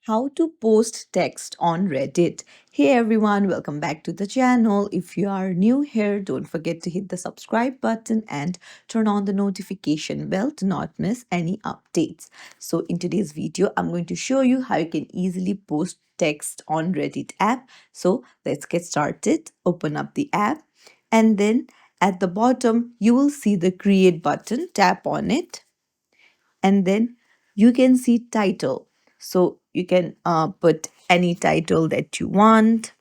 how to post text on Reddit. Hey everyone, welcome back to the channel. If you are new here, don't forget to hit the subscribe button and turn on the notification bell to not miss any updates. So in today's video, I'm going to show you how you can easily post text on Reddit app. So let's get started. Open up the app and then at the bottom, you will see the create button. Tap on it and then you can see title, so you can put any title that you want,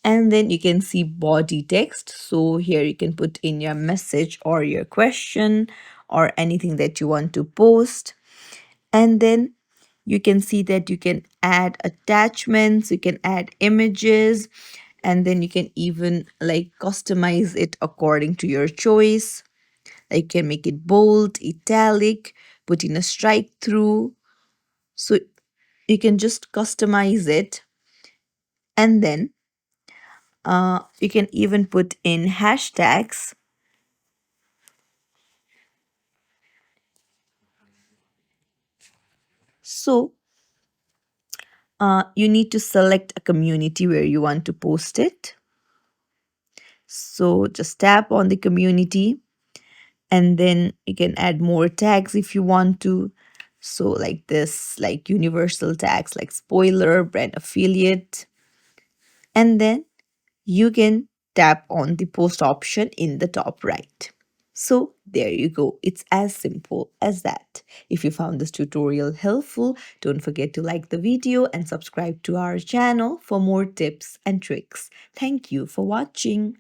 and then you can see body text, so here you can put in your message or your question or anything that you want to post. And then you can see that you can add attachments, you can add images, and then you can even like customize it according to your choice. I can make it bold, italic, put in a strike through. So you can just customize it. And then you can even put in hashtags. So you need to select a community where you want to post it. So just tap on the community and then you can add more tags if you want to. So like this, like universal tags like spoiler, brand affiliate. And then you can tap on the post option in the top right. So there you go. It's as simple as that. If you found this tutorial helpful, don't forget to like the video and subscribe to our channel for more tips and tricks. Thank you for watching.